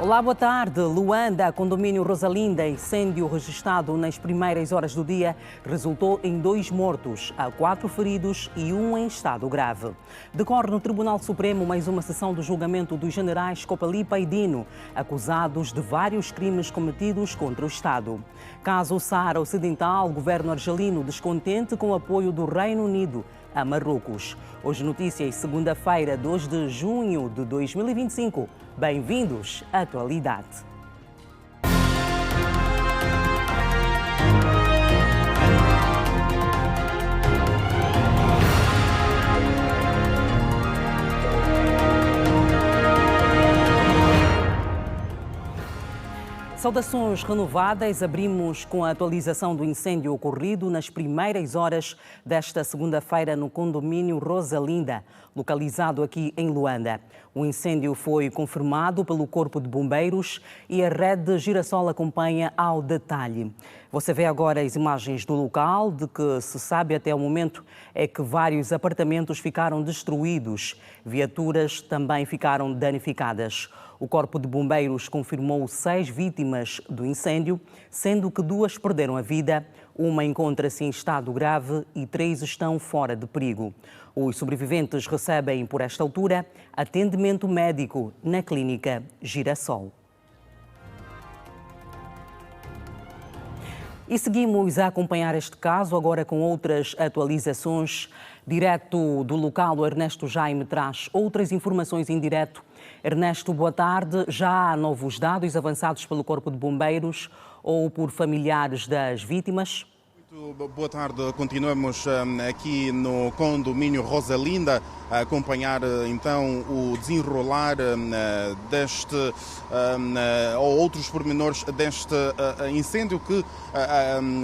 Olá, boa tarde. Luanda, condomínio Rosalinda, incêndio registrado nas primeiras horas do dia, resultou em 2 mortos, há 4 feridos e 1 em estado grave. Decorre no Tribunal Supremo mais uma sessão do julgamento dos generais Copalipa e Dino, acusados de vários crimes cometidos contra o Estado. Caso Saara Ocidental, governo argelino descontente com o apoio do Reino Unido a Marrocos. Hoje notícias, segunda-feira, 2 de junho de 2025. Bem-vindos à Atualidade. Saudações renovadas, abrimos com a atualização do incêndio ocorrido nas primeiras horas desta segunda-feira no condomínio Rosalinda, localizado aqui em Luanda. O incêndio foi confirmado pelo Corpo de Bombeiros e a rede Girassol acompanha ao detalhe. Você vê agora as imagens do local, de que se sabe até o momento é que vários apartamentos ficaram destruídos, viaturas também ficaram danificadas. O Corpo de Bombeiros confirmou 6 vítimas do incêndio, sendo que 2 perderam a vida, uma encontra-se em estado grave e 3 estão fora de perigo. Os sobreviventes recebem, por esta altura, atendimento médico na clínica Girassol. E seguimos a acompanhar este caso, agora com outras atualizações. Direto do local, o Ernesto Jaime traz outras informações em direto. Ernesto, boa tarde. Já há novos dados avançados pelo Corpo de Bombeiros ou por familiares das vítimas? Boa tarde, continuamos aqui no condomínio Rosalinda a acompanhar então o desenrolar deste ou outros pormenores deste incêndio que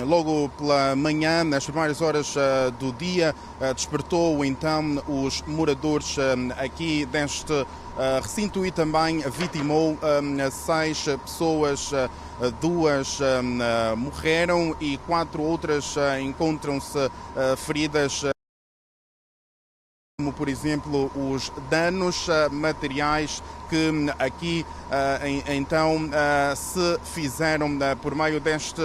logo pela manhã, nas primeiras horas do dia, despertou então os moradores aqui deste recinto e também vitimou 6 pessoas. 2 morreram e 4 outras encontram-se feridas, como por exemplo os danos materiais que aqui então se fizeram por meio deste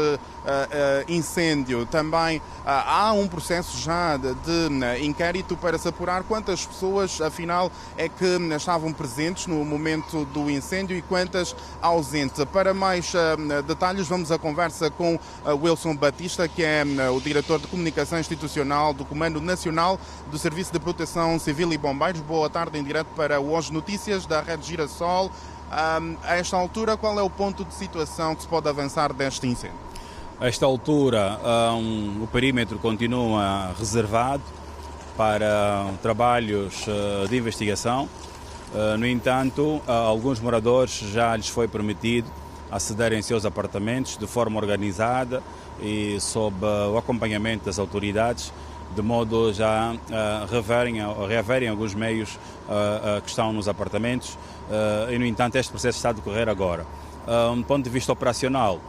incêndio. Também há um processo já de inquérito para se apurar quantas pessoas afinal é que estavam presentes no momento do incêndio e quantas ausentes. Para mais detalhes vamos à conversa com Wilson Batista, que é o diretor de comunicação institucional do Comando Nacional do Serviço de Proteção Civil e Bombeiros. Boa tarde, em direto para o Hoje Notícias da Rede Girassol. A esta altura, qual é o ponto de situação que se pode avançar deste incêndio? A esta altura, o perímetro continua reservado para trabalhos de investigação. No entanto, alguns moradores já lhes foi permitido acederem em seus apartamentos de forma organizada e sob o acompanhamento das autoridades, de modo já a reaverem alguns meios que estão nos apartamentos. E, no entanto, este processo está a decorrer agora. Do ponto de vista operacional,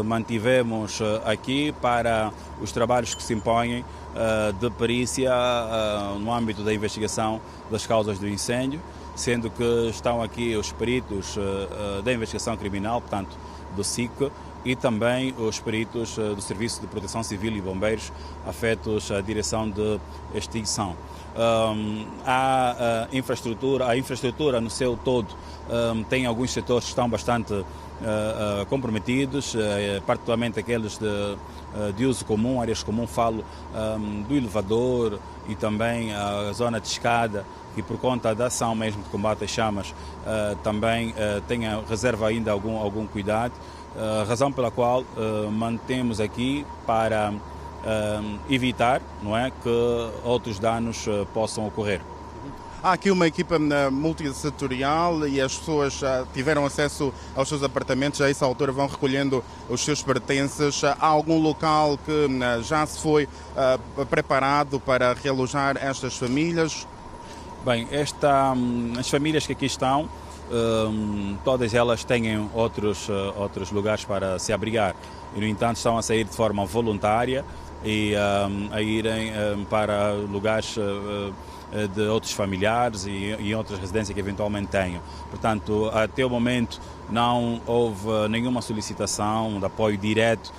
mantivemos aqui para os trabalhos que se impõem de perícia no âmbito da investigação das causas do incêndio, sendo que estão aqui os peritos da investigação criminal, portanto, do SIC, e também os peritos do Serviço de Proteção Civil e Bombeiros, afetos à direção de extinção. A infraestrutura no seu todo tem alguns setores que estão bastante comprometidos, particularmente aqueles de uso comum, áreas comuns, falo do elevador e também a zona de escada, que por conta da ação mesmo de combate às chamas também reserva ainda algum cuidado, razão pela qual mantemos aqui para evitar, não é, que outros danos possam ocorrer. Há aqui uma equipa multissetorial e as pessoas tiveram acesso aos seus apartamentos, a essa altura vão recolhendo os seus pertences. Há algum local que já se foi preparado para realojar estas famílias? Bem, as famílias que aqui estão, todas elas têm outros lugares para se abrigar e, no entanto, estão a sair de forma voluntária e a irem para lugares de outros familiares e outras residências que eventualmente tenham. Portanto, até o momento não houve nenhuma solicitação de apoio direto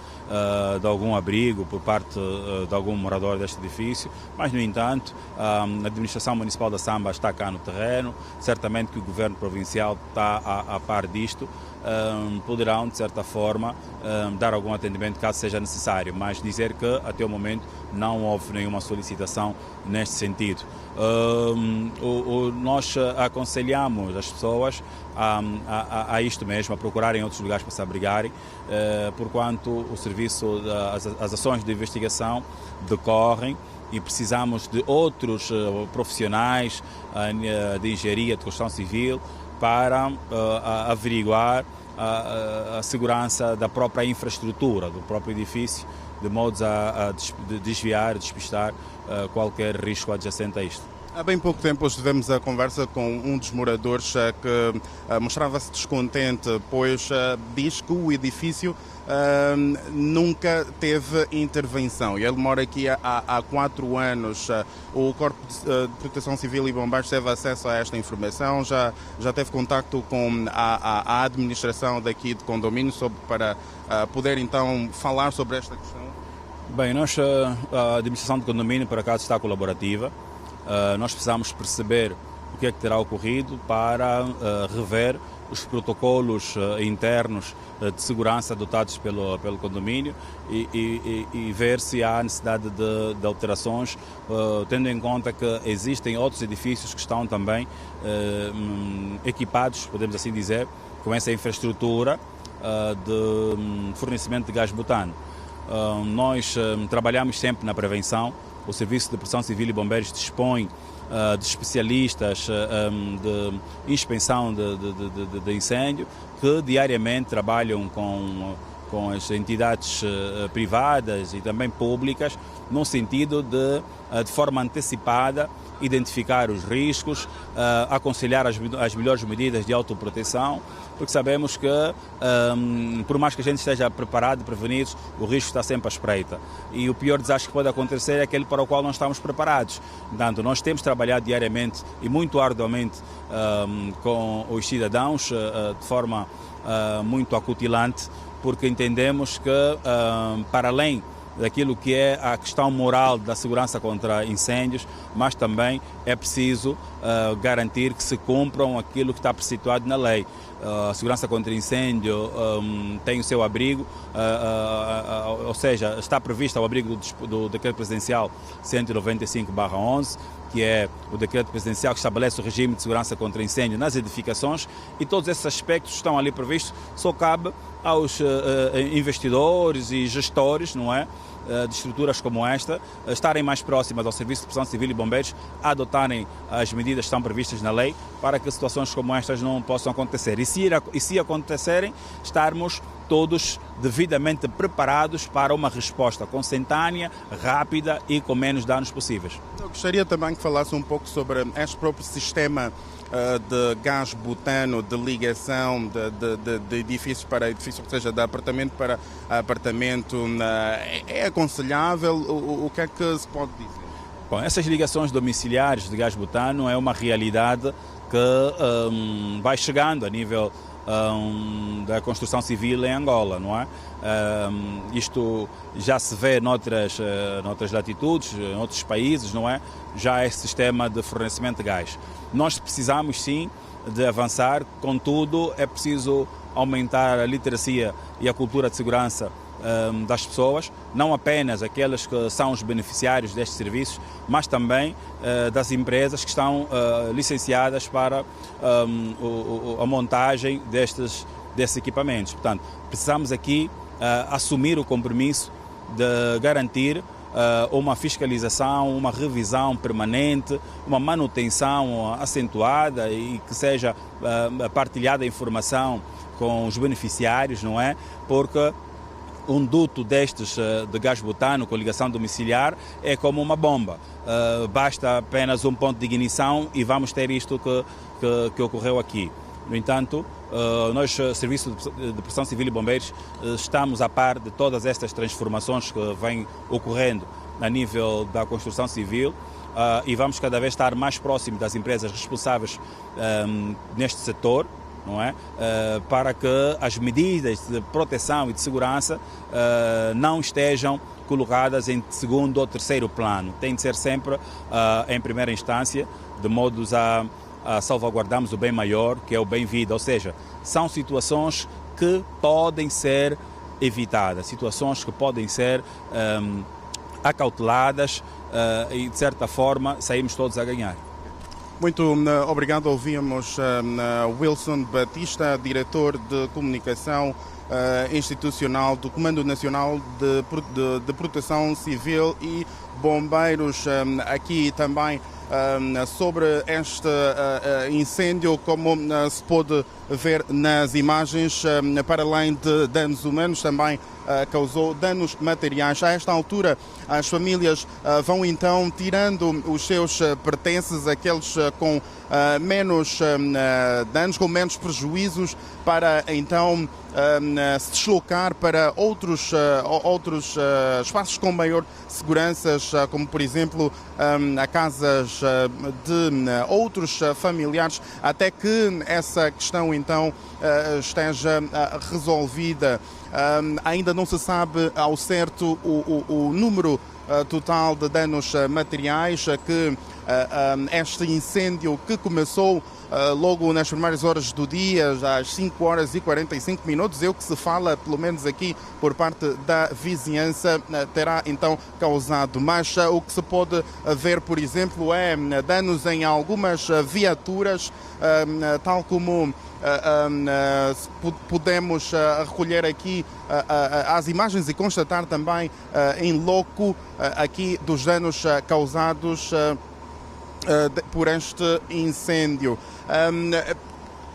de algum abrigo por parte de algum morador deste edifício, mas, no entanto, a administração municipal da Samba está cá no terreno, certamente que o governo provincial está a par disto, poderão, de certa forma, dar algum atendimento caso seja necessário, mas dizer que, até o momento, não houve nenhuma solicitação neste sentido. Nós aconselhamos as pessoas a isto mesmo, a procurarem outros lugares para se abrigarem, porquanto o serviço, as ações de investigação decorrem e precisamos de outros profissionais de engenharia, de construção civil, para averiguar a segurança da própria infraestrutura, do próprio edifício, de modo a desviar, despistar qualquer risco adjacente a isto. Há bem pouco tempo hoje tivemos a conversa com um dos moradores que mostrava-se descontente, pois diz que o edifício nunca teve intervenção. Ele mora aqui há 4 anos. O Corpo de Proteção Civil e Bombeiros teve acesso a esta informação, já teve contacto com a administração daqui de condomínio para poder então falar sobre esta questão? Bem, a administração de condomínio, por acaso, está colaborativa. Nós precisamos perceber o que é que terá ocorrido para rever os protocolos internos de segurança adotados pelo condomínio e ver se há necessidade de alterações, tendo em conta que existem outros edifícios que estão também equipados, podemos assim dizer, com essa infraestrutura de fornecimento de gás butano. Nós trabalhamos sempre na prevenção. O Serviço de Proteção Civil e Bombeiros dispõe de especialistas de inspeção de incêndio que diariamente trabalham com as entidades privadas e também públicas no sentido de forma antecipada, identificar os riscos, aconselhar as melhores medidas de autoproteção, porque sabemos que, por mais que a gente esteja preparado e prevenido, o risco está sempre à espreita. E o pior desastre que pode acontecer é aquele para o qual não estamos preparados. Portanto, nós temos trabalhado diariamente e muito arduamente com os cidadãos, de forma muito acutilante, porque entendemos que, para além daquilo que é a questão moral da segurança contra incêndios, mas também é preciso garantir que se cumpram aquilo que está preceptuado na lei. A segurança contra incêndio tem o seu abrigo, ou seja, está previsto o abrigo do Decreto Presidencial 195/11, que é o decreto presidencial que estabelece o regime de segurança contra incêndio nas edificações, e todos esses aspectos estão ali previstos. Só cabe aos investidores e gestores, não é, de estruturas como esta, estarem mais próximas ao Serviço de Proteção Civil e Bombeiros, adotarem as medidas que estão previstas na lei para que situações como estas não possam acontecer. E se acontecerem, estarmos todos devidamente preparados para uma resposta consentânea, rápida e com menos danos possíveis. Eu gostaria também que falasse um pouco sobre este próprio sistema de gás butano, de ligação de edifício para edifício, ou seja, de apartamento para apartamento. É aconselhável? O que é que se pode dizer? Bom, essas ligações domiciliares de gás butano é uma realidade que vai chegando a nível da construção civil em Angola, não é? Isto já se vê noutras latitudes, em outros países, não é? Já é sistema de fornecimento de gás. Nós precisamos sim de avançar, contudo é preciso aumentar a literacia e a cultura de segurança das pessoas, não apenas aquelas que são os beneficiários destes serviços, mas também das empresas que estão licenciadas para a montagem desses equipamentos. Portanto, precisamos aqui assumir o compromisso de garantir uma fiscalização, uma revisão permanente, uma manutenção acentuada e que seja partilhada a informação com os beneficiários, não é? Porque um duto destes de gás butano com ligação domiciliar é como uma bomba. Basta apenas um ponto de ignição e vamos ter isto que ocorreu aqui. No entanto, nós, Serviço de Proteção Civil e Bombeiros, estamos a par de todas estas transformações que vêm ocorrendo a nível da construção civil, e vamos cada vez estar mais próximo das empresas responsáveis neste setor, não é? Para que as medidas de proteção e de segurança não estejam colocadas em segundo ou terceiro plano. Tem de ser sempre em primeira instância, de modo a salvaguardarmos o bem maior, que é o bem-vida. Ou seja, são situações que podem ser evitadas, situações que podem ser acauteladas e, de certa forma, saímos todos a ganhar. Muito obrigado. Ouvimos Wilson Batista, diretor de comunicação institucional do Comando Nacional de Proteção Civil e Bombeiros. Aqui também sobre este incêndio, como se pôde ver nas imagens, para além de danos humanos, também causou danos materiais. A esta altura, as famílias vão então tirando os seus pertences, aqueles com menos danos, com menos prejuízos, para então se deslocar para outros espaços com maior segurança, como por exemplo a casas de outros familiares, até que essa questão então esteja resolvida. Ainda não se sabe ao certo o número total de danos materiais que este incêndio, que começou logo nas primeiras horas do dia, às 5 horas e 45 minutos, é o que se fala, pelo menos aqui por parte da vizinhança, terá então causado. Mas o que se pode ver, por exemplo, é danos em algumas viaturas, tal como podemos recolher aqui as imagens e constatar também em loco aqui dos danos causados por este incêndio.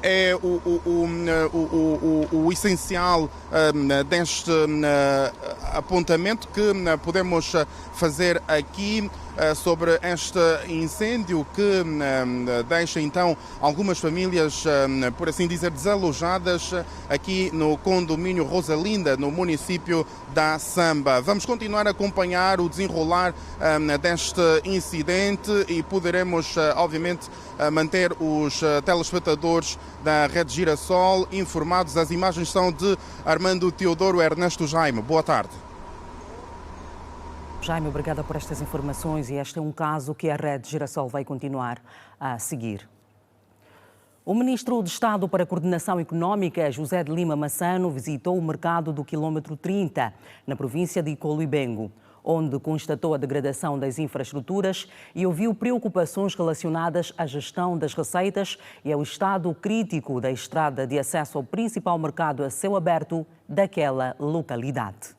É o essencial deste apontamento que podemos fazer aqui sobre este incêndio, que deixa então algumas famílias, por assim dizer, desalojadas aqui no condomínio Rosalinda, no município da Samba. Vamos continuar a acompanhar o desenrolar deste incidente e poderemos, obviamente, manter os telespectadores da Rede Girassol informados. As imagens são de Armando Teodoro Ernesto Jaime. Boa tarde. Jaime, obrigada por estas informações, e este é um caso que a Rede Girassol vai continuar a seguir. O Ministro de Estado para a Coordenação Económica, José de Lima Massano, visitou o mercado do quilômetro 30, na província de Icolo-Ibengo, onde constatou a degradação das infraestruturas e ouviu preocupações relacionadas à gestão das receitas e ao estado crítico da estrada de acesso ao principal mercado a céu aberto daquela localidade.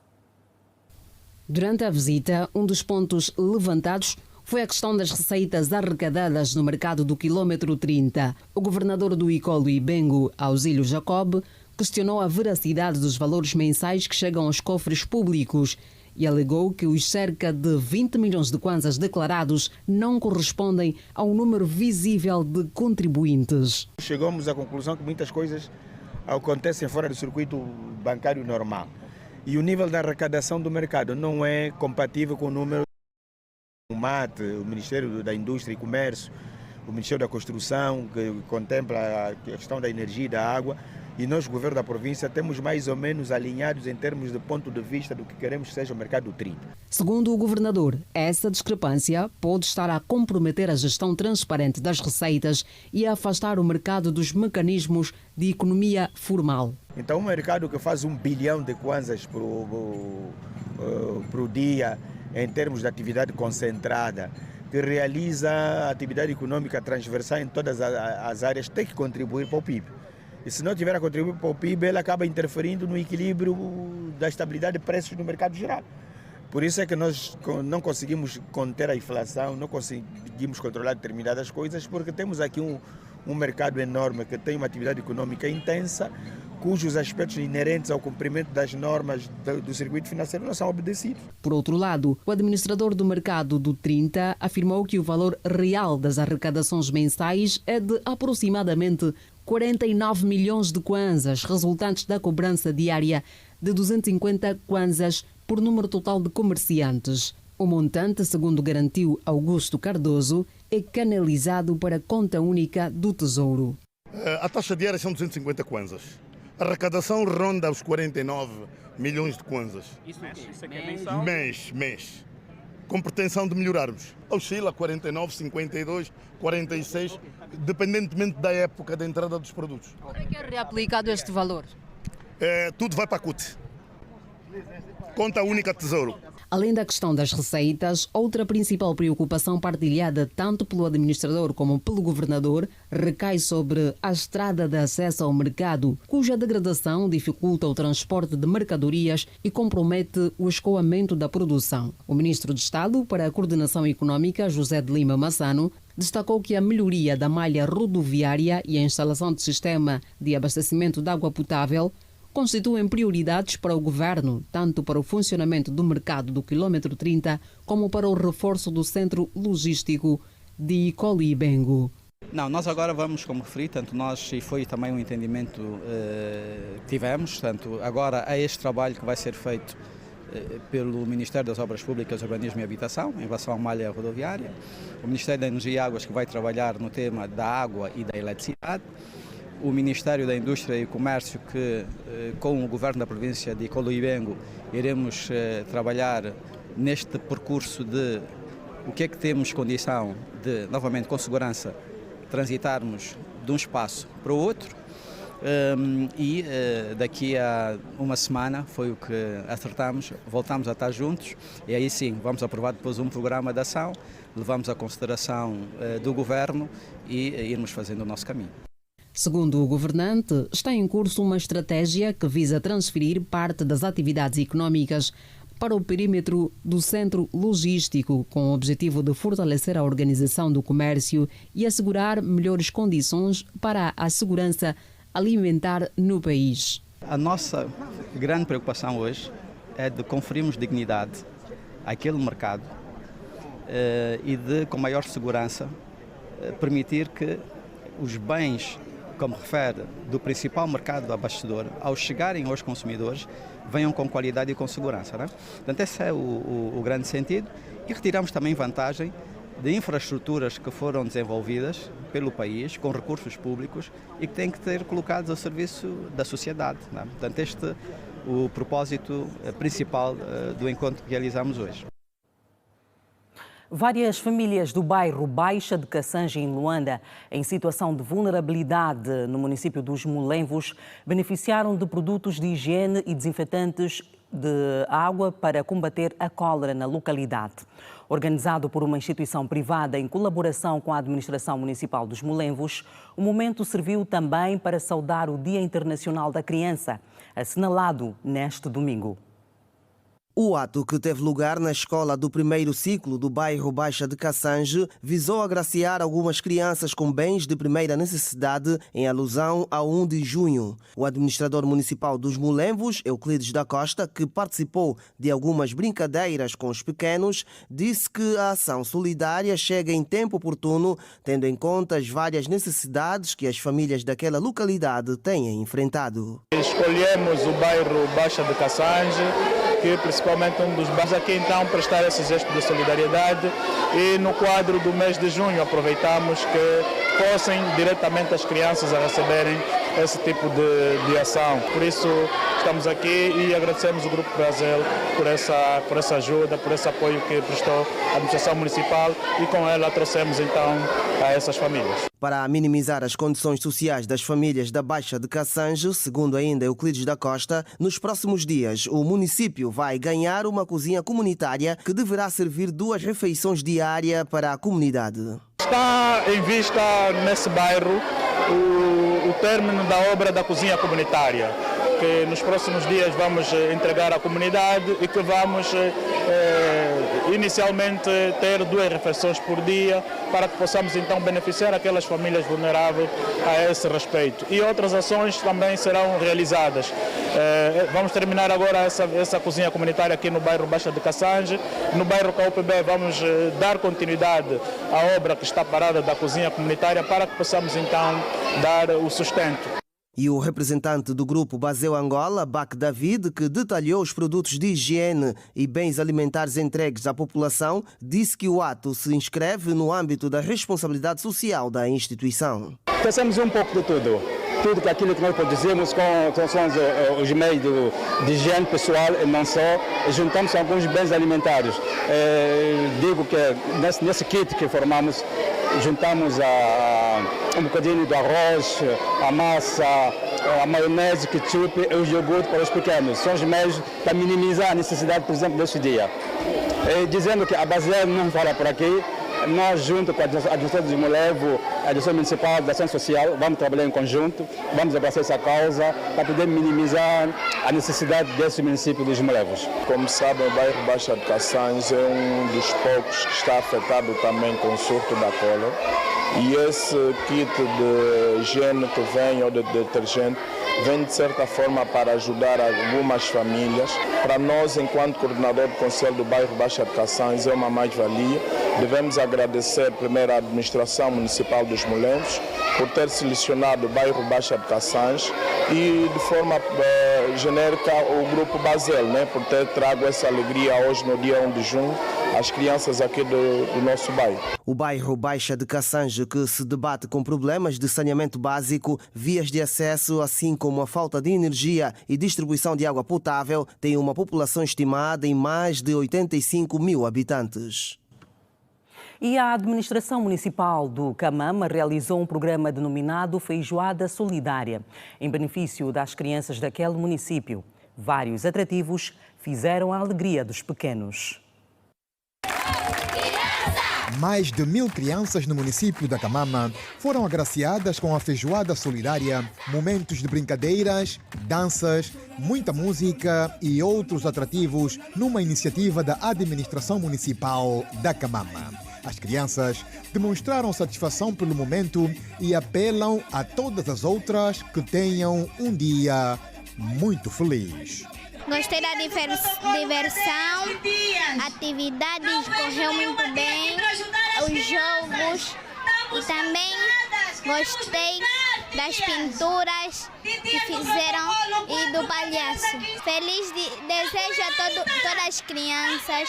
Durante a visita, um dos pontos levantados foi a questão das receitas arrecadadas no mercado do quilômetro 30. O governador do Icolo-Ibengo, Ausílio Jacob, questionou a veracidade dos valores mensais que chegam aos cofres públicos e alegou que os cerca de 20 milhões de kwanzas declarados não correspondem ao número visível de contribuintes. Chegamos à conclusão que muitas coisas acontecem fora do circuito bancário normal. E o nível da arrecadação do mercado não é compatível com o número do MAT, o Ministério da Indústria e Comércio, o Ministério da Construção, que contempla a questão da energia e da água. E nós, governo da província, temos mais ou menos alinhados em termos de ponto de vista do que queremos que seja o mercado 30. Segundo o governador, essa discrepância pode estar a comprometer a gestão transparente das receitas e a afastar o mercado dos mecanismos de economia formal. Então, um mercado que faz 1 bilhão de kwanzas por dia, em termos de atividade concentrada, que realiza atividade econômica transversal em todas as áreas, tem que contribuir para o PIB. E se não tiver a contribuir para o PIB, ele acaba interferindo no equilíbrio da estabilidade de preços no mercado geral. Por isso é que nós não conseguimos conter a inflação, não conseguimos controlar determinadas coisas, porque temos aqui um mercado enorme que tem uma atividade econômica intensa, cujos aspectos inerentes ao cumprimento das normas do circuito financeiro não são obedecidos. Por outro lado, o administrador do mercado do 30 afirmou que o valor real das arrecadações mensais é de aproximadamente 49 milhões de kwanzas, resultantes da cobrança diária de 250 kwanzas por número total de comerciantes. O montante, segundo garantiu Augusto Cardoso, é canalizado para a conta única do Tesouro. A taxa diária são 250 kwanzas. A arrecadação ronda os 49 milhões de kwanzas. Isso é que é mensal? Mês. Com pretensão de melhorarmos. Oscila 49, 52, 46, dependentemente da época da entrada dos produtos. Como é que é reaplicado este valor? Tudo vai para a CUT. Conta única Tesouro. Além da questão das receitas, outra principal preocupação partilhada tanto pelo administrador como pelo governador recai sobre a estrada de acesso ao mercado, cuja degradação dificulta o transporte de mercadorias e compromete o escoamento da produção. O ministro de Estado para a Coordenação Econômica, José de Lima Massano, destacou que a melhoria da malha rodoviária e a instalação de sistema de abastecimento de água potável constituem prioridades para o governo, tanto para o funcionamento do mercado do quilômetro 30, como para o reforço do centro logístico de Icoli-Bengo. Não, nós agora vamos, como referi, tanto nós, e foi também um entendimento que tivemos, tanto agora há este trabalho que vai ser feito pelo Ministério das Obras Públicas, Urbanismo e Habitação, em relação à malha rodoviária, o Ministério da Energia e Águas, que vai trabalhar no tema da água e da eletricidade, o Ministério da Indústria e Comércio, que com o Governo da província de Icoli-Bengo iremos trabalhar neste percurso de o que é que temos condição de, novamente com segurança, transitarmos de um espaço para o outro. E daqui a uma semana foi o que acertamos, voltamos a estar juntos e aí sim vamos aprovar depois um programa de ação, levamos à consideração do Governo e irmos fazendo o nosso caminho. Segundo o governante, está em curso uma estratégia que visa transferir parte das atividades económicas para o perímetro do centro logístico, com o objetivo de fortalecer a organização do comércio e assegurar melhores condições para a segurança alimentar no país. A nossa grande preocupação hoje é de conferirmos dignidade àquele mercado e de, com maior segurança, permitir que os bens, como refere, do principal mercado abastecedor, ao chegarem aos consumidores, venham com qualidade e com segurança. Não é? Portanto, esse é o grande sentido e retiramos também vantagem de infraestruturas que foram desenvolvidas pelo país, com recursos públicos e que têm que ser colocados ao serviço da sociedade. Não é? Portanto, este é o propósito principal do encontro que realizamos hoje. Várias famílias do bairro Baixa de Cassange, em Luanda, em situação de vulnerabilidade no município dos Mulenvos, beneficiaram de produtos de higiene e desinfetantes de água para combater a cólera na localidade. Organizado por uma instituição privada em colaboração com a administração municipal dos Mulenvos, o momento serviu também para saudar o Dia Internacional da Criança, assinalado neste domingo. O ato, que teve lugar na escola do primeiro ciclo do bairro Baixa de Cassange, visou agraciar algumas crianças com bens de primeira necessidade em alusão ao 1 de junho. O administrador municipal dos Mulenvos, Euclides da Costa, que participou de algumas brincadeiras com os pequenos, disse que a ação solidária chega em tempo oportuno, tendo em conta as várias necessidades que as famílias daquela localidade têm enfrentado. Escolhemos o bairro Baixa de Cassange, que principalmente um dos bairros aqui, então, prestar esse gesto de solidariedade, e no quadro do mês de junho aproveitamos que fossem diretamente as crianças a receberem esse tipo de ação. Por isso estamos aqui e agradecemos o Grupo Brasil por essa ajuda, por esse apoio que prestou a administração municipal, e com ela trouxemos então a essas famílias. Para minimizar as condições sociais das famílias da Baixa de Cassange, segundo ainda Euclides da Costa, nos próximos dias o município vai ganhar uma cozinha comunitária que deverá servir 2 refeições diárias para a comunidade. Está em vista nesse bairro o término da obra da cozinha comunitária, que nos próximos dias vamos entregar à comunidade e que vamos inicialmente ter 2 refeições por dia, para que possamos então beneficiar aquelas famílias vulneráveis a esse respeito. E outras ações também serão realizadas. Vamos terminar agora essa cozinha comunitária aqui no bairro Baixa de Cassange. No bairro KUPB vamos dar continuidade à obra que está parada da cozinha comunitária, para que possamos então dar o sustento. E o representante do grupo Basel Angola, Bac David, que detalhou os produtos de higiene e bens alimentares entregues à população, disse que o ato se inscreve no âmbito da responsabilidade social da instituição. Fazemos um pouco de tudo. Tudo que aquilo que nós produzimos com os meios de higiene pessoal e não só, juntamos alguns bens alimentares. Digo que nesse kit que formamos, juntamos um bocadinho do arroz, a massa, a maionese, ketchup e o iogurte para os pequenos. São os meios para minimizar a necessidade, por exemplo, deste dia. Dizendo que a Basel não fala por aqui, nós, junto com a Administração de Molevo, a Administração Municipal de Ação Social, vamos trabalhar em conjunto, vamos abraçar essa causa para poder minimizar a necessidade desse município dos Molevos. Como sabem, o bairro Baixa de Cassange é um dos poucos que está afetado também com o surto da cólera. E esse kit de higiene que vem, ou de detergente, vem de certa forma para ajudar algumas famílias. Para nós, enquanto coordenador do Conselho do bairro Baixa de Cassange, é uma mais-valia. Devemos agradecer primeiro à Administração Municipal dos Molevos por ter selecionado o bairro Baixa de Cassange e, de forma genérica, o Grupo Basel, por ter trago essa alegria hoje, no dia 1 de junho, às crianças aqui do nosso bairro. O bairro Baixa de Cassange, que se debate com problemas de saneamento básico, vias de acesso, assim como a falta de energia e distribuição de água potável, tem uma população estimada em mais de 85 mil habitantes. E a Administração Municipal do Camama realizou um programa denominado Feijoada Solidária, em benefício das crianças daquele município. Vários atrativos fizeram a alegria dos pequenos. Mais de 1000 crianças no município da Camama foram agraciadas com a feijoada solidária, momentos de brincadeiras, danças, muita música e outros atrativos numa iniciativa da Administração Municipal da Camama. As crianças demonstraram satisfação pelo momento e apelam a todas as outras que tenham um dia muito feliz. Gostei da diversão, atividades correu muito bem, os jogos e também gostei das pinturas que fizeram e do palhaço. Desejo a todas as crianças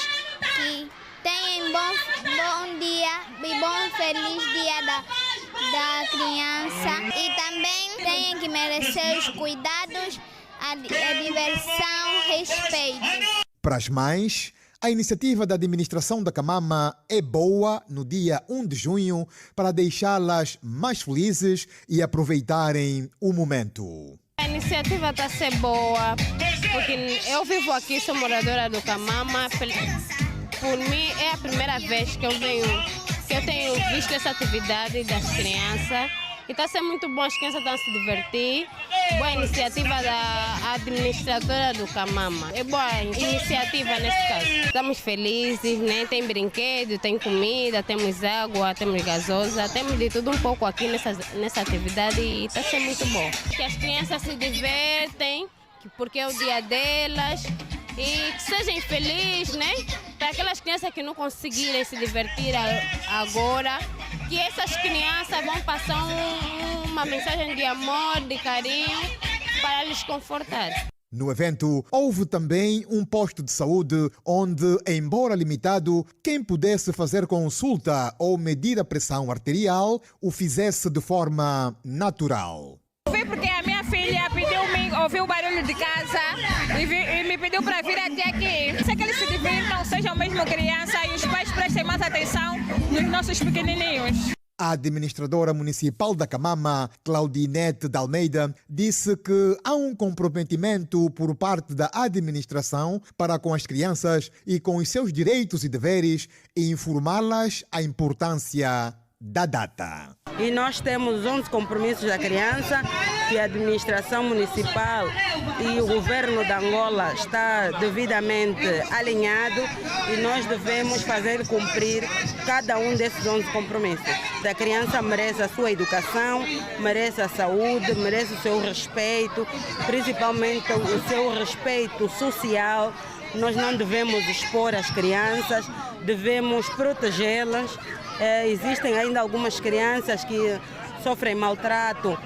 que tenham bom dia e bom feliz dia da criança e também tenham que merecer os cuidados, a diversão, respeito. Para as mães, a iniciativa da administração da Camama é boa no dia 1 de junho para deixá-las mais felizes e aproveitarem o momento. A iniciativa está a ser boa, porque eu vivo aqui, sou moradora do Camama. Por mim é a primeira vez que eu tenho visto essa atividade das crianças. E está sendo muito bom, as crianças estão a se divertir. Boa iniciativa da administradora do Camama. É boa iniciativa nesse caso. Estamos felizes, Tem brinquedo, tem comida, temos água, temos gasosa, temos de tudo um pouco aqui nessa atividade e está sendo muito bom. Que as crianças se divertem, porque é o dia delas. E que sejam felizes, Para aquelas crianças que não conseguirem se divertir agora, que essas crianças vão passar uma mensagem de amor, de carinho, para lhes confortar. No evento, houve também um posto de saúde onde, embora limitado, quem pudesse fazer consulta ou medir a pressão arterial o fizesse de forma natural. Fui porque a minha filha ouviu o barulho de casa e me pediu para vir até aqui. Se que eles se divirtam, sejam mesmo criança e os pais prestem mais atenção nos nossos pequenininhos. A administradora municipal da Camama, Claudinete de Almeida, disse que há um comprometimento por parte da administração para com as crianças e com os seus direitos e deveres e informá-las a importância da data. E nós temos 11 compromissos da criança que a administração municipal e o governo de Angola está devidamente alinhado e nós devemos fazer cumprir cada um desses 11 compromissos. A criança merece a sua educação, merece a saúde, merece o seu respeito, principalmente o seu respeito social. Nós não devemos expor as crianças, devemos protegê-las. Existem ainda algumas crianças que sofrem maltrato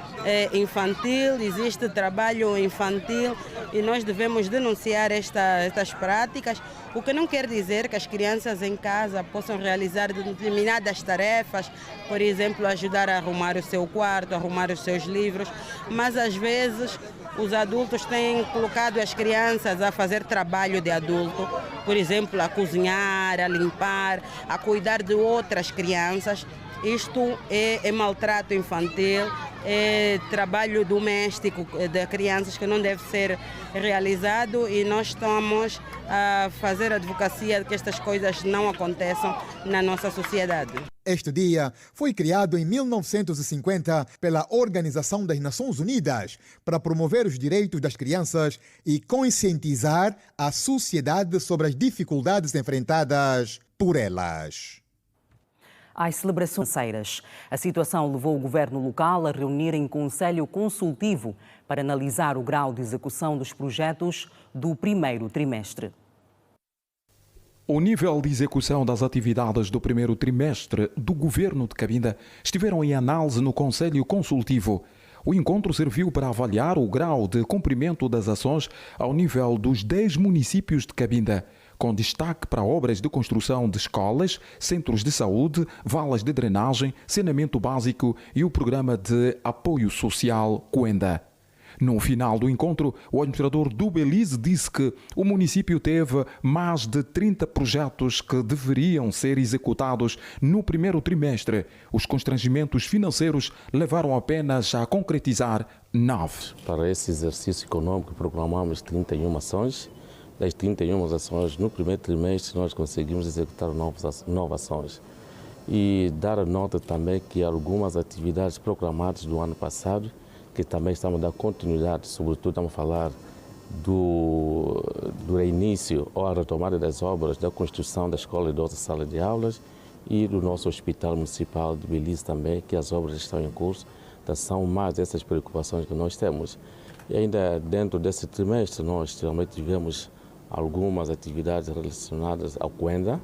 infantil, existe trabalho infantil e nós devemos denunciar estas práticas, o que não quer dizer que as crianças em casa possam realizar determinadas tarefas, por exemplo, ajudar a arrumar o seu quarto, arrumar os seus livros, mas às vezes os adultos têm colocado as crianças a fazer trabalho de adulto, por exemplo, a cozinhar, a limpar, a cuidar de outras crianças. Isto é maltrato infantil, é trabalho doméstico de crianças que não deve ser realizado e nós estamos a fazer advocacia de que estas coisas não aconteçam na nossa sociedade. Este dia foi criado em 1950 pela Organização das Nações Unidas para promover os direitos das crianças e conscientizar a sociedade sobre as dificuldades enfrentadas por elas. Às celebrações financeiras, a situação levou o governo local a reunir em conselho consultivo para analisar o grau de execução dos projetos do primeiro trimestre. O nível de execução das atividades do primeiro trimestre do governo de Cabinda estiveram em análise no conselho consultivo. O encontro serviu para avaliar o grau de cumprimento das ações ao nível dos 10 municípios de Cabinda, com destaque para obras de construção de escolas, centros de saúde, valas de drenagem, saneamento básico e o programa de apoio social Coenda. No final do encontro, o administrador do Belize disse que o município teve mais de 30 projetos que deveriam ser executados no primeiro trimestre. Os constrangimentos financeiros levaram apenas a concretizar 9. Para esse exercício econômico, programamos 31 ações. Das 31 ações, no primeiro trimestre, nós conseguimos executar 9 ações. E dar nota também que algumas atividades programadas do ano passado, que também estamos a dar continuidade, sobretudo estamos a falar do início ou a retomada das obras da construção da escola e da outra sala de aulas e do nosso hospital municipal de Belize também, que as obras estão em curso. Então, são mais essas preocupações que nós temos. E ainda dentro desse trimestre, nós realmente tivemos algumas atividades relacionadas ao Coenda.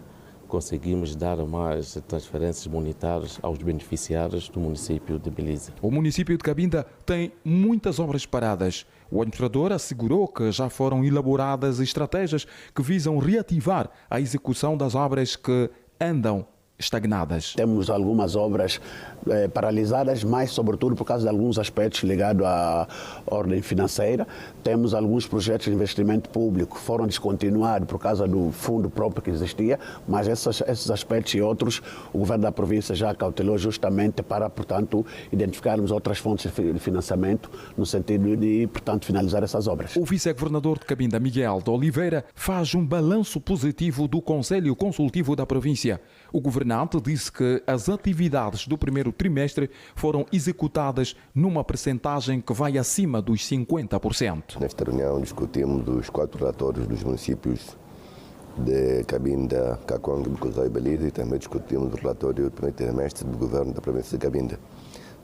Conseguimos dar mais transferências monetárias aos beneficiários do município de Belize. O município de Cabinda tem muitas obras paradas. O administrador assegurou que já foram elaboradas estratégias que visam reativar a execução das obras que andam estagnadas. Temos algumas obras paralisadas, mas sobretudo por causa de alguns aspectos ligados à ordem financeira. Temos alguns projetos de investimento público que foram descontinuados por causa do fundo próprio que existia, mas esses aspectos e outros o governo da província já cautelou justamente para, portanto, identificarmos outras fontes de financiamento no sentido de, portanto, finalizar essas obras. O vice-governador de Cabinda, Miguel de Oliveira, faz um balanço positivo do Conselho Consultivo da província. O governante disse que as atividades do primeiro trimestre foram executadas numa percentagem que vai acima dos 50%. Nesta reunião discutimos os 4 relatórios dos municípios de Cabinda, Kakuango, Bicosau e Belize e também discutimos o relatório do primeiro trimestre do governo da província de Cabinda.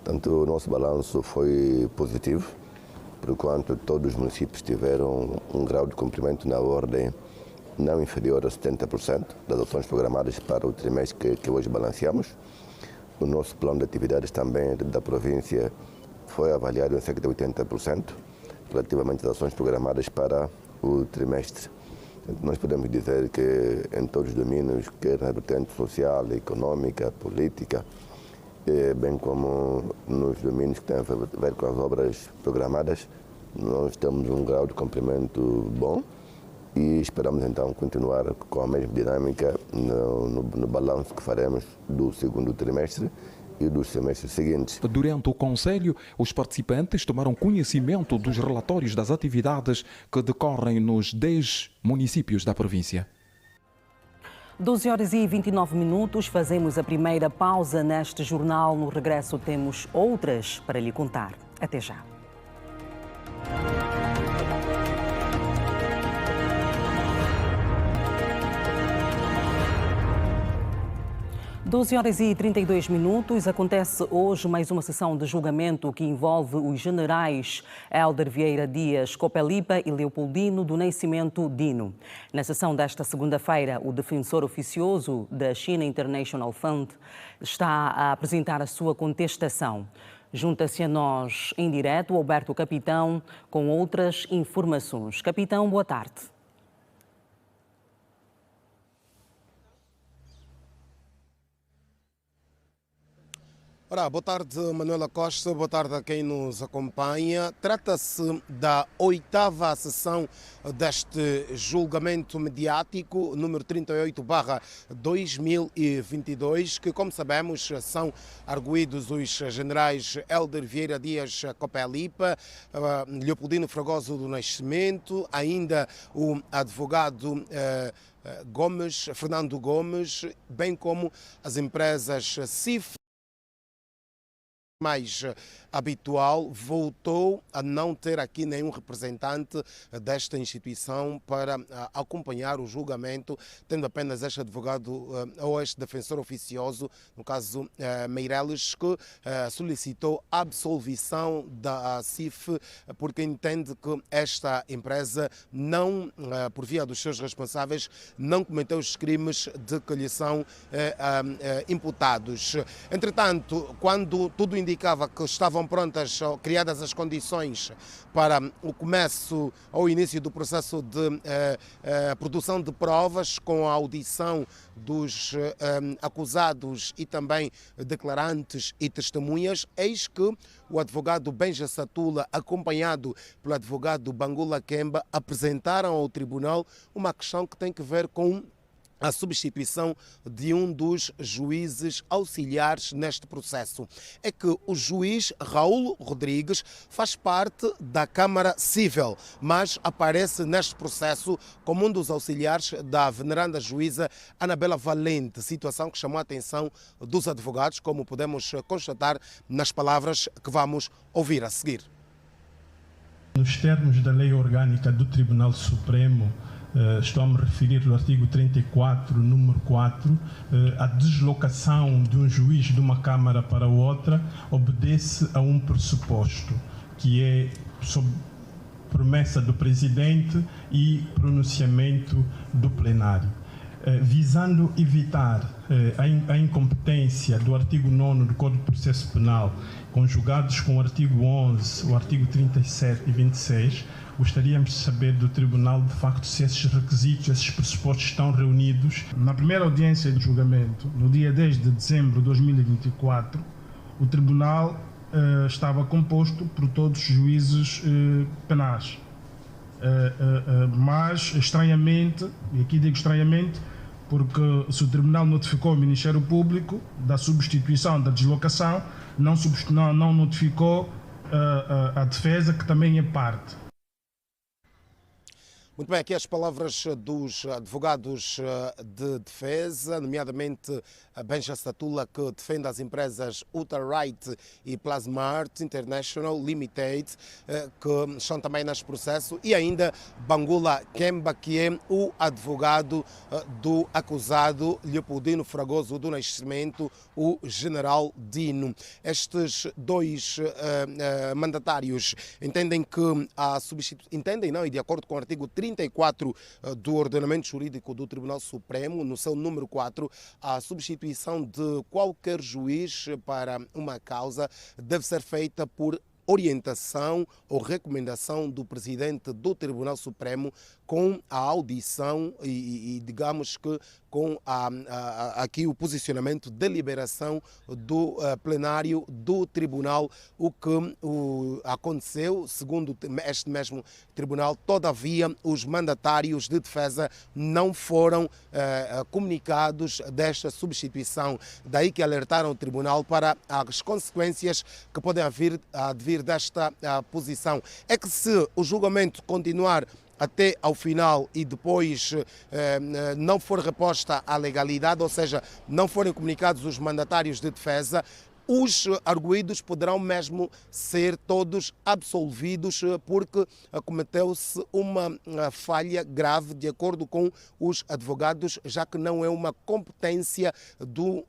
Portanto, o nosso balanço foi positivo, porquanto todos os municípios tiveram um grau de cumprimento na ordem não inferior a 70% das ações programadas para o trimestre que hoje balanceamos. O nosso plano de atividades também da província foi avaliado em cerca de 80% relativamente às ações programadas para o trimestre. Nós podemos dizer que em todos os domínios, quer na vertente social, econômica, política, bem como nos domínios que têm a ver com as obras programadas, nós temos um grau de cumprimento bom. E esperamos então continuar com a mesma dinâmica no balanço que faremos do segundo trimestre e dos semestres seguintes. Durante o Conselho, os participantes tomaram conhecimento dos relatórios das atividades que decorrem nos 10 municípios da província. 12h29, fazemos a primeira pausa neste jornal. No regresso temos outras para lhe contar. Até já. 12h32, acontece hoje mais uma sessão de julgamento que envolve os generais Hélder Vieira Dias Copelipa e Leopoldino do Nascimento Dino. Na sessão desta segunda-feira, o defensor oficioso da China International Fund está a apresentar a sua contestação. Junta-se a nós em direto Alberto Capitão com outras informações. Capitão, boa tarde. Ora, boa tarde, Manuela Costa, boa tarde a quem nos acompanha. Trata-se da 8ª sessão deste julgamento mediático, número 38/2022, que, como sabemos, são arguidos os generais Hélder Vieira Dias Copelipa, Leopoldino Fragoso do Nascimento, ainda o advogado Fernando Gomes, bem como as empresas CIF. Mais habitual, voltou a não ter aqui nenhum representante desta instituição para acompanhar o julgamento, tendo apenas este advogado ou este defensor oficioso, no caso Meireles, que solicitou a absolvição da CIF porque entende que esta empresa não, por via dos seus responsáveis, não cometeu os crimes de que lhe são imputados. Entretanto, quando tudo indicava que estavam prontas, criadas as condições para o começo ou início do processo de produção de provas, com a audição dos acusados e também declarantes e testemunhas, eis que o advogado Benja Satula, acompanhado pelo advogado Bangula Kemba, apresentaram ao tribunal uma questão que tem que ver com a substituição de um dos juízes auxiliares neste processo. É que o juiz Raul Rodrigues faz parte da Câmara Civil, mas aparece neste processo como um dos auxiliares da veneranda juíza Anabela Valente, situação que chamou a atenção dos advogados, como podemos constatar nas palavras que vamos ouvir a seguir. Nos termos da Lei Orgânica do Tribunal Supremo, estou a me referir ao artigo 34, número 4, a deslocação de um juiz de uma Câmara para outra obedece a um pressuposto, que é sob promessa do Presidente e pronunciamento do plenário. Visando evitar a incompetência do artigo 9º do Código de Processo Penal, conjugados com o artigo 11, o artigo 37 e 26, gostaríamos de saber do Tribunal, de facto, se esses requisitos, esses pressupostos estão reunidos. Na primeira audiência de julgamento, no dia 10 de dezembro de 2024, o Tribunal estava composto por todos os juízes penais. Mas, estranhamente, e aqui digo estranhamente, porque se o Tribunal notificou o Ministério Público da substituição, da deslocação, não notificou a defesa, que também é parte. Muito bem, aqui as palavras dos advogados de defesa, nomeadamente Benja Satula, que defende as empresas Ultralight e Plasmart International Limited, que estão também neste processo, e ainda Bangula Kemba, que é o advogado do acusado Leopoldino Fragoso do Nascimento, o general Dino. Estes dois mandatários entendem que a substituição, entendem não, e de acordo com o artigo 34 do Ordenamento Jurídico do Tribunal Supremo, no seu número 4, a substituição de qualquer juiz para uma causa deve ser feita por orientação ou recomendação do Presidente do Tribunal Supremo, com a audição e digamos que com aqui o posicionamento de deliberação do plenário do Tribunal, o que aconteceu, segundo este mesmo Tribunal. Todavia, os mandatários de defesa não foram comunicados desta substituição, daí que alertaram o Tribunal para as consequências que podem advir desta posição. É que se o julgamento continuar até ao final e depois não for reposta a legalidade, ou seja, não forem comunicados os mandatários de defesa, os arguidos poderão mesmo ser todos absolvidos porque cometeu-se uma falha grave, de acordo com os advogados, já que não é uma competência do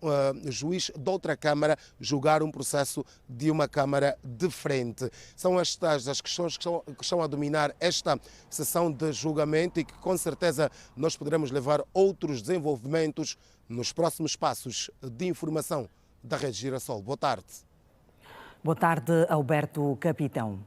juiz de outra Câmara julgar um processo de uma Câmara de frente. São estas as questões que estão a dominar esta sessão de julgamento e que com certeza nós poderemos levar outros desenvolvimentos nos próximos passos de informação da Rede Girassol. Boa tarde. Boa tarde, Alberto Capitão.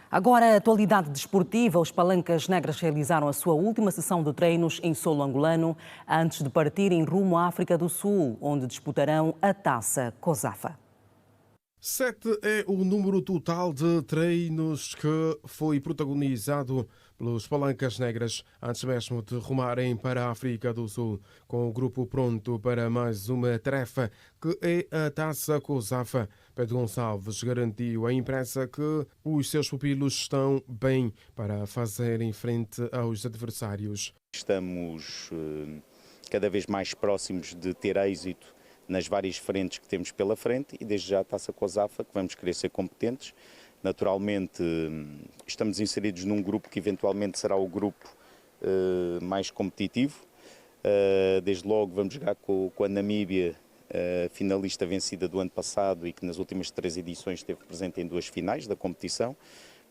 Agora, a atualidade desportiva. Os Palancas Negras realizaram a sua última sessão de treinos em solo angolano antes de partirem rumo à África do Sul, onde disputarão a Taça COSAFA. 7 é o número total de treinos que foi protagonizado pelos Palancas Negras antes mesmo de rumarem para a África do Sul, com o grupo pronto para mais uma tarefa, que é a Taça COSAFA. Pedro Gonçalves garantiu à imprensa que os seus pupilos estão bem para fazerem frente aos adversários. Estamos cada vez mais próximos de ter êxito nas várias frentes que temos pela frente e desde já a Taça COSAFA, que vamos querer ser competentes. Naturalmente, estamos inseridos num grupo que eventualmente será o grupo mais competitivo. Desde logo vamos jogar com a Namíbia, finalista vencida do ano passado e que nas últimas 3 edições esteve presente em 2 finais da competição.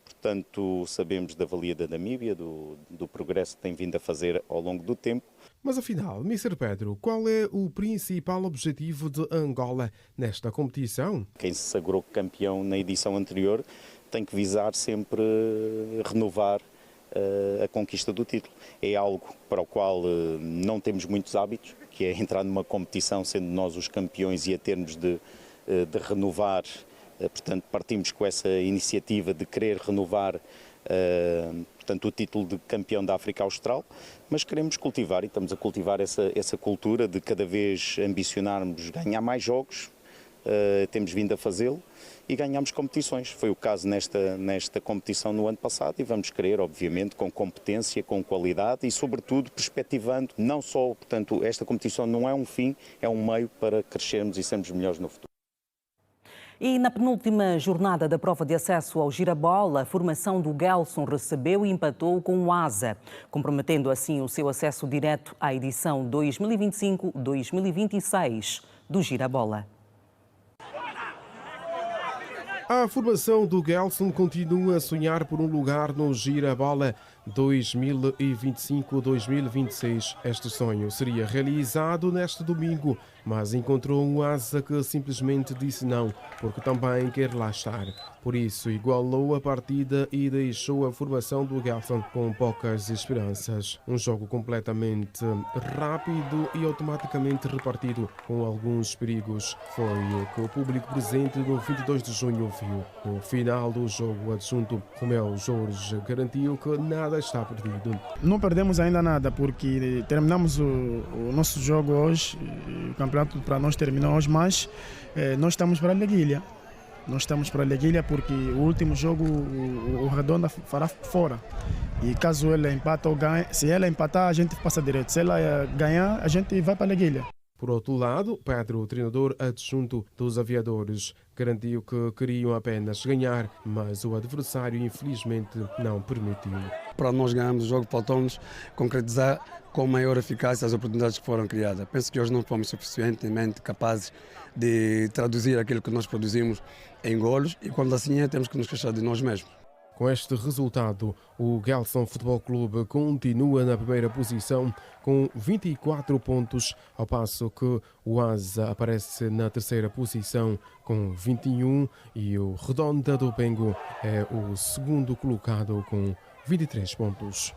Portanto, sabemos da valia da Namíbia, do progresso que tem vindo a fazer ao longo do tempo. Mas afinal, Mr. Pedro, qual é o principal objetivo de Angola nesta competição? Quem se sagrou campeão na edição anterior tem que visar sempre renovar a conquista do título. É algo para o qual não temos muitos hábitos, que é entrar numa competição sendo nós os campeões e a termos de renovar. Portanto, partimos com essa iniciativa de querer renovar portanto, o título de campeão da África Austral, mas queremos cultivar e estamos a cultivar essa cultura de cada vez ambicionarmos ganhar mais jogos, temos vindo a fazê-lo e ganhamos competições. Foi o caso nesta competição no ano passado e vamos querer, obviamente, com competência, com qualidade e, sobretudo, perspectivando, não só, portanto, esta competição não é um fim, é um meio para crescermos e sermos melhores no futuro. E na penúltima jornada da prova de acesso ao Girabola, a formação do Gelson recebeu e empatou com o Asa, comprometendo assim o seu acesso direto à edição 2025-2026 do Girabola. A formação do Gelson continua a sonhar por um lugar no Girabola 2025-2026. Este sonho seria realizado neste domingo, mas encontrou um Asa que simplesmente disse não, porque também quer lá estar. Por isso, igualou a partida e deixou a formação do Gelson com poucas esperanças. Um jogo completamente rápido e automaticamente repartido, com alguns perigos. Foi o que o público presente no 22 de junho viu. No final do jogo, o adjunto Romeu Jorge garantiu que nada está perdido. Não perdemos ainda nada, porque terminamos o nosso jogo hoje, o campeonato para nós terminou hoje, mas nós estamos para a Liguilha. Nós estamos para a Liguilha porque o último jogo o Redonda fará fora. E caso ele empate ou ganhe, se ela empatar, a gente passa direto. Se ela ganhar, a gente vai para a Liguilha. Por outro lado, Pedro, o treinador adjunto dos aviadores, garantiu que queriam apenas ganhar, mas o adversário infelizmente não permitiu. Para nós ganharmos o jogo, faltou-nos concretizar com maior eficácia as oportunidades que foram criadas. Penso que hoje não fomos suficientemente capazes de traduzir aquilo que nós produzimos em golos e quando assim é, temos que nos queixar de nós mesmos. Com este resultado, o Gelson Futebol Clube continua na primeira posição com 24 pontos, ao passo que o Asa aparece na terceira posição com 21 e o Redonda do Bengo é o segundo colocado com 23 pontos.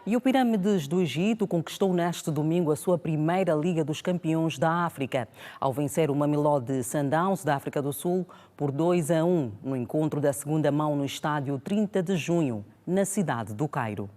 E o Pirâmides do Egito conquistou neste domingo a sua primeira Liga dos Campeões da África, ao vencer o Mamelodi Sundowns da África do Sul por 2-1 no encontro da segunda mão no estádio 30 de junho, na cidade do Cairo.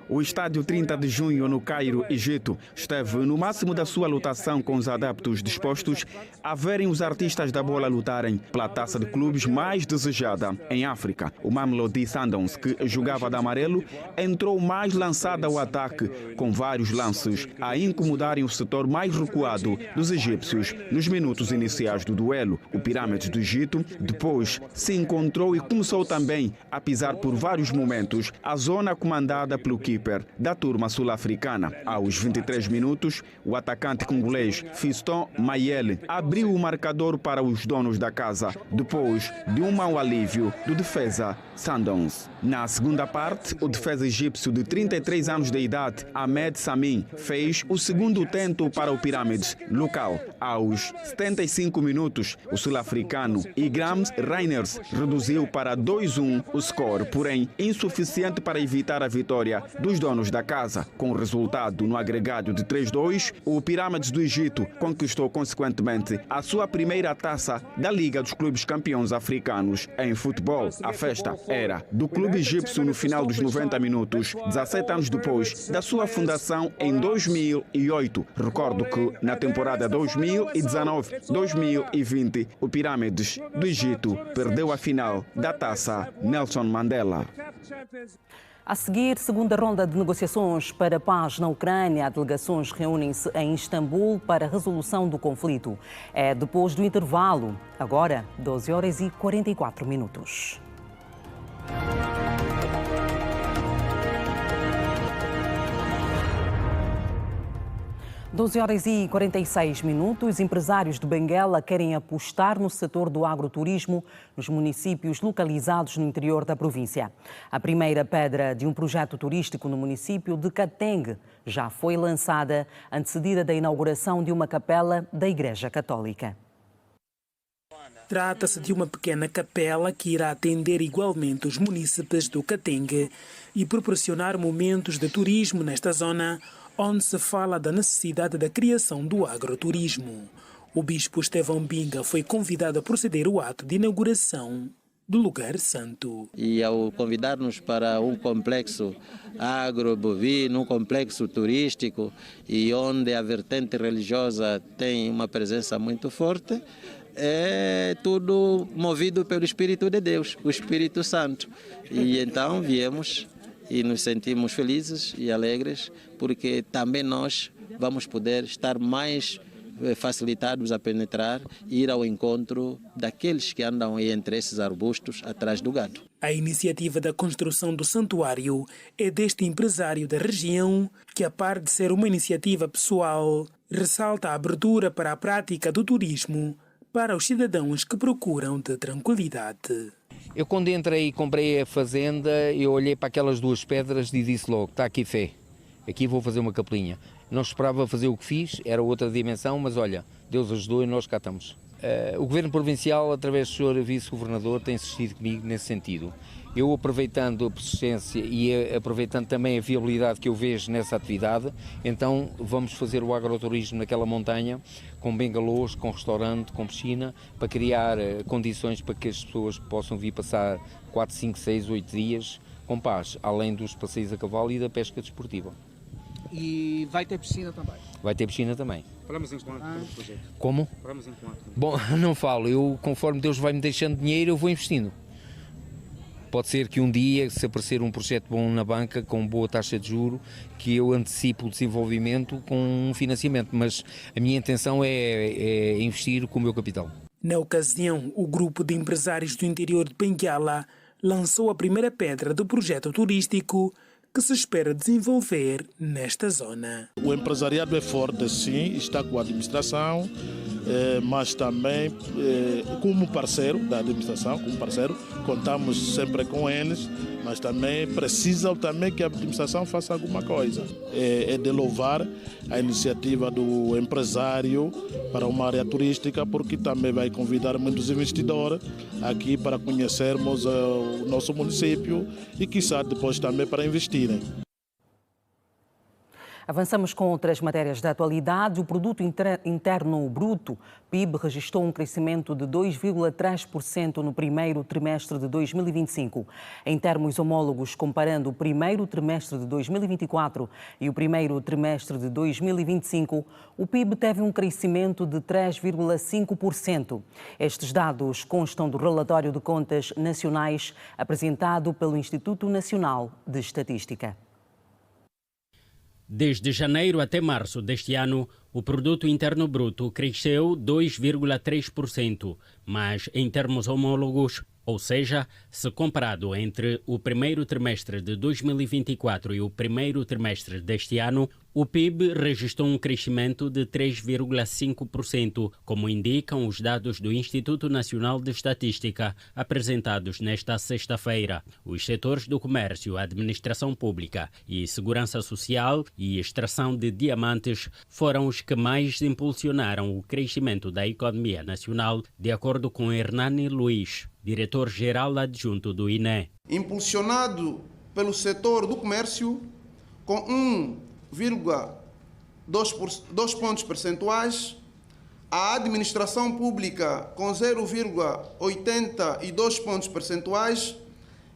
O estádio 30 de junho no Cairo, Egito, esteve no máximo da sua lotação com os adeptos dispostos a verem os artistas da bola lutarem pela taça de clubes mais desejada em África. O Mamelodi Sundowns, que jogava de amarelo, entrou mais lançado ao ataque, com vários lances a incomodarem o setor mais recuado dos egípcios nos minutos iniciais do duelo. O Pirâmides do Egito depois se encontrou e começou também a pisar por vários momentos a zona comandada pelo keeper da turma sul-africana. Aos 23 minutos, o atacante congolês Fiston Mayele abriu o marcador para os donos da casa, depois de um mau alívio do defesa Sundowns. Na segunda parte, o defesa egípcio de 33 anos de idade, Ahmed Samin, fez o segundo tento para o Pirâmides local. Aos 75 minutos, o sul-africano Igrams Reiners reduziu para 2-1 o score, porém insuficiente para evitar a vitória dos donos da casa. Com o resultado no agregado de 3-2, o Pirâmides do Egito conquistou consequentemente a sua primeira taça da Liga dos Clubes Campeões Africanos em futebol. A festa era do clube egípcio no final dos 90 minutos, 17 anos depois da sua fundação em 2008. Recordo que na temporada 2019-2020 o Pirâmides do Egito perdeu a final da taça Nelson Mandela. A seguir, segunda ronda de negociações para a paz na Ucrânia. As delegações reúnem-se em Istambul para a resolução do conflito. É depois do intervalo. Agora, 12h44. 12h46. Empresários de Benguela querem apostar no setor do agroturismo nos municípios localizados no interior da província. A primeira pedra de um projeto turístico no município de Kateng já foi lançada, antecedida da inauguração de uma capela da Igreja Católica. Trata-se de uma pequena capela que irá atender igualmente os munícipes do Kateng e proporcionar momentos de turismo nesta zona, onde se fala da necessidade da criação do agroturismo. O bispo Estevão Binga foi convidado a proceder ao ato de inauguração do lugar santo. E ao convidar-nos para um complexo agrobovino, um complexo turístico, e onde a vertente religiosa tem uma presença muito forte, é tudo movido pelo Espírito de Deus, o Espírito Santo. E então viemos e nos sentimos felizes e alegres, porque também nós vamos poder estar mais facilitados a penetrar e ir ao encontro daqueles que andam aí entre esses arbustos atrás do gado. A iniciativa da construção do santuário é deste empresário da região que, a par de ser uma iniciativa pessoal, ressalta a abertura para a prática do turismo para os cidadãos que procuram de tranquilidade. Eu quando entrei e comprei a fazenda, eu olhei para aquelas duas pedras e disse logo, está aqui fé, aqui vou fazer uma capelinha. Não esperava fazer o que fiz, era outra dimensão, mas olha, Deus ajudou e nós cá estamos. O Governo Provincial, através do Sr. Vice-Governador, tem insistido comigo nesse sentido. Eu, aproveitando a persistência e aproveitando também a viabilidade que eu vejo nessa atividade, então vamos fazer o agroturismo naquela montanha, com bengalôs, com restaurante, com piscina, para criar condições para que as pessoas possam vir passar 4, 5, 6, 8 dias com paz, além dos passeios a cavalo e da pesca desportiva. E vai ter piscina também? Vai ter piscina também. Falamos em quanto pelo projeto? Como? Falamos em quanto? Bom, não falo. Eu, conforme Deus vai me deixando dinheiro, eu vou investindo. Pode ser que um dia, se aparecer um projeto bom na banca, com boa taxa de juro, que eu antecipo o desenvolvimento com um financiamento, mas a minha intenção é investir com o meu capital. Na ocasião, o grupo de empresários do interior de Benguela lançou a primeira pedra do projeto turístico que se espera desenvolver nesta zona. O empresariado é forte, sim, está com a administração, mas também como parceiro da administração, contamos sempre com eles, mas também precisa também que a administração faça alguma coisa. É de louvar a iniciativa do empresário para uma área turística, porque também vai convidar muitos investidores aqui para conhecermos o nosso município e, quiçá, depois também para investirem. Avançamos com outras matérias da atualidade. O Produto Interno Bruto, PIB, registrou um crescimento de 2,3% no primeiro trimestre de 2025. Em termos homólogos, comparando o primeiro trimestre de 2024 e o primeiro trimestre de 2025, o PIB teve um crescimento de 3,5%. Estes dados constam do relatório de contas nacionais apresentado pelo Instituto Nacional de Estatística. Desde janeiro até março deste ano, o Produto Interno Bruto cresceu 2,3%, mas em termos homólogos Ou seja, se comparado entre o primeiro trimestre de 2024 e o primeiro trimestre deste ano, o PIB registrou um crescimento de 3,5%, como indicam os dados do Instituto Nacional de Estatística, apresentados nesta sexta-feira. Os setores do comércio, administração pública e segurança social e extração de diamantes foram os que mais impulsionaram o crescimento da economia nacional, de acordo com Hernani Luiz, diretor-geral adjunto do INE. Impulsionado pelo setor do comércio, com 1,2 pontos percentuais, a administração pública com 0,82 pontos percentuais,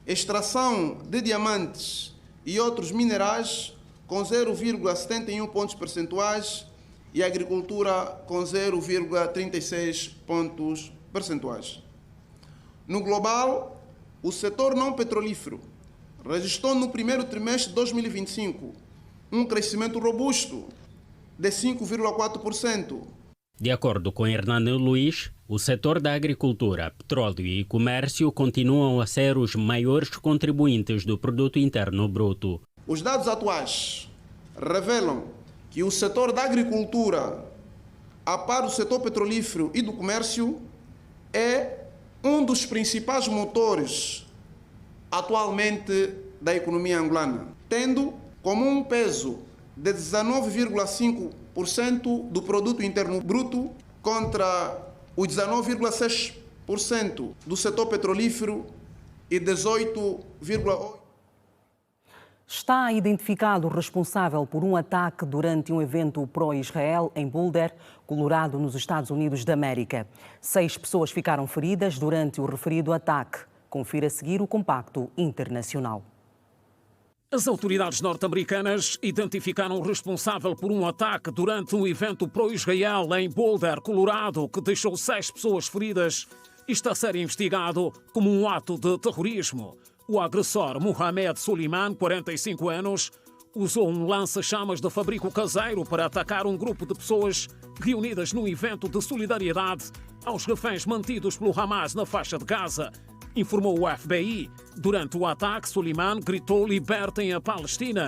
extração de diamantes e outros minerais com 0,71 pontos percentuais e agricultura com 0,36 pontos percentuais. No global, o setor não petrolífero registrou no primeiro trimestre de 2025 um crescimento robusto de 5,4%. De acordo com Hernani Luiz, o setor da agricultura, petróleo e comércio continuam a ser os maiores contribuintes do Produto Interno Bruto. Os dados atuais revelam que o setor da agricultura, a par do setor petrolífero e do comércio, é um dos principais motores atualmente da economia angolana, tendo como um peso de 19,5% do produto interno bruto contra os 19,6% do setor petrolífero e 18,8%. Está identificado o responsável por um ataque durante um evento pró-Israel em Boulder, Colorado, nos Estados Unidos da América. 6 pessoas ficaram feridas durante o referido ataque. Confira a seguir o compacto internacional. As autoridades norte-americanas identificaram o responsável por um ataque durante um evento pró-Israel em Boulder, Colorado, que deixou 6 pessoas feridas e está a ser investigado como um ato de terrorismo. O agressor, Mohamed Suleiman, 45 anos, usou um lança-chamas de fabrico caseiro para atacar um grupo de pessoas reunidas num evento de solidariedade aos reféns mantidos pelo Hamas na faixa de Gaza, informou o FBI. Durante o ataque, Suleiman gritou: "Libertem a Palestina".